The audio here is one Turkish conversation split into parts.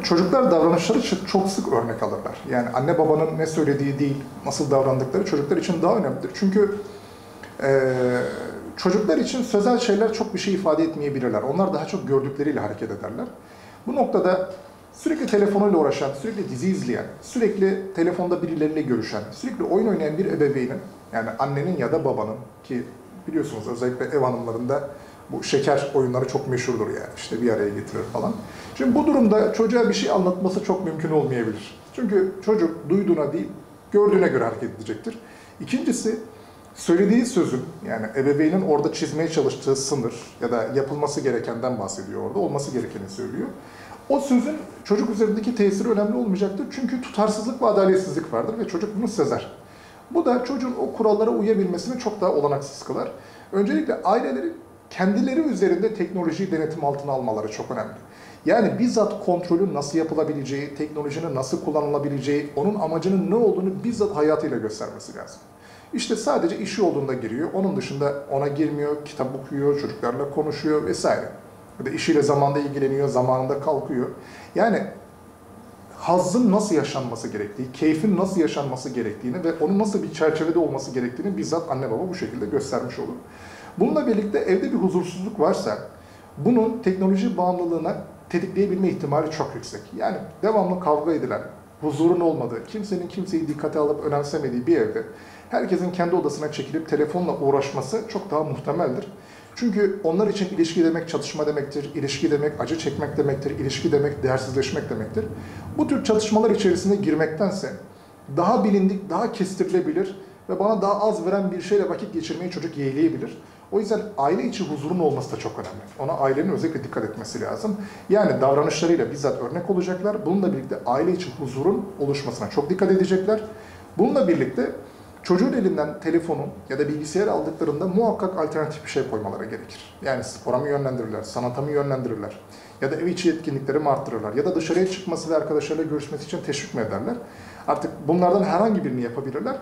çocuklar davranışları için çok sık örnek alırlar. Yani anne babanın ne söylediği değil, nasıl davrandıkları çocuklar için daha önemlidir. Çünkü çocuklar için sözel şeyler çok bir şey ifade etmeyebilirler. Onlar daha çok gördükleriyle hareket ederler. Bu noktada sürekli telefonuyla uğraşan, sürekli dizi izleyen, sürekli telefonda birileriyle görüşen, sürekli oyun oynayan bir ebeveynin, yani annenin ya da babanın, ki biliyorsunuz özellikle ev hanımlarında bu şeker oyunları çok meşhurdur yani, işte bir araya getirir falan. Şimdi bu durumda çocuğa bir şey anlatması çok mümkün olmayabilir. Çünkü çocuk duyduğuna değil, gördüğüne göre hareket edecektir. İkincisi, söylediği sözün, yani ebeveynin orada çizmeye çalıştığı sınır ya da yapılması gerekenden bahsediyor orada, olması gerekeni söylüyor. O sözün çocuk üzerindeki tesiri önemli olmayacaktır. Çünkü tutarsızlık ve adaletsizlik vardır ve çocuk bunu sezer. Bu da çocuğun o kurallara uyabilmesini çok daha olanaksız kılar. Öncelikle ailelerin kendileri üzerinde teknolojiyi denetim altına almaları çok önemli. Yani bizzat kontrolün nasıl yapılabileceği, teknolojinin nasıl kullanılabileceği, onun amacının ne olduğunu bizzat hayatıyla göstermesi lazım. İşte sadece işi olduğunda giriyor, onun dışında ona girmiyor, kitap okuyor, çocuklarla konuşuyor vesaire. Ya da işiyle zamanda ilgileniyor, zamanında kalkıyor. Yani hazzın nasıl yaşanması gerektiği, keyfin nasıl yaşanması gerektiğini ve onun nasıl bir çerçevede olması gerektiğini bizzat anne baba bu şekilde göstermiş olur. Bununla birlikte evde bir huzursuzluk varsa, bunun teknoloji bağımlılığına tetikleyebilme ihtimali çok yüksek. Yani devamlı kavga edilen, huzurun olmadığı, kimsenin kimseyi dikkate alıp önemsemediği bir evde herkesin kendi odasına çekilip telefonla uğraşması çok daha muhtemeldir. Çünkü onlar için ilişki demek çatışma demektir, ilişki demek acı çekmek demektir, ilişki demek değersizleşmek demektir. Bu tür çatışmalar içerisine girmektense daha bilindik, daha kestirilebilir ve bana daha az veren bir şeyle vakit geçirmeyi çocuk yeğleyebilir. O yüzden aile içi huzurun olması da çok önemli. Ona ailenin özellikle dikkat etmesi lazım. Yani davranışlarıyla bizzat örnek olacaklar. Bununla birlikte aile içi huzurun oluşmasına çok dikkat edecekler. Bununla birlikte çocuğun elinden telefonu ya da bilgisayar aldıklarında muhakkak alternatif bir şey koymaları gerekir. Yani spora mı yönlendirirler, sanata mı yönlendirirler ya da ev içi etkinlikleri mi arttırırlar ya da dışarıya çıkması ve arkadaşlarıyla görüşmesi için teşvik mi ederler? Artık bunlardan herhangi birini yapabilirler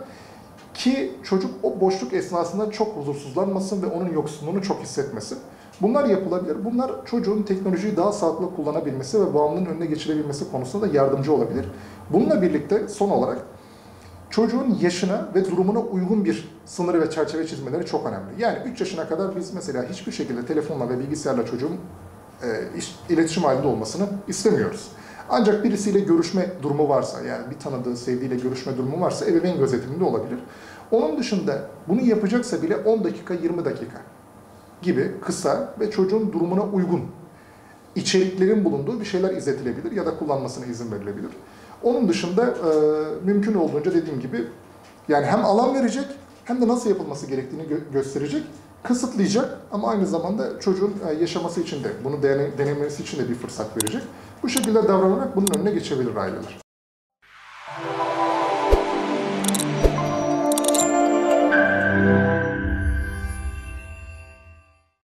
ki çocuk o boşluk esnasında çok huzursuzlanmasın ve onun yoksunluğunu çok hissetmesin. Bunlar yapılabilir. Bunlar çocuğun teknolojiyi daha sağlıklı kullanabilmesi ve bağımlılığın önüne geçirebilmesi konusunda da yardımcı olabilir. Bununla birlikte son olarak çocuğun yaşına ve durumuna uygun bir sınırı ve çerçeve çizmeleri çok önemli. Yani 3 yaşına kadar biz mesela hiçbir şekilde telefonla ve bilgisayarla çocuğun iletişim halinde olmasını istemiyoruz. Ancak birisiyle görüşme durumu varsa, yani bir tanıdığı, sevdiğiyle görüşme durumu varsa ebeveyn gözetiminde olabilir. Onun dışında bunu yapacaksa bile 10 dakika, 20 dakika gibi kısa ve çocuğun durumuna uygun içeriklerin bulunduğu bir şeyler izletilebilir ya da kullanmasına izin verilebilir. Onun dışında mümkün olduğunca dediğim gibi yani hem alan verecek hem de nasıl yapılması gerektiğini gösterecek, kısıtlayacak ama aynı zamanda çocuğun yaşaması için de, bunu deneyimlemesi için de bir fırsat verecek. Bu şekilde davranarak bunun önüne geçebilir aileler.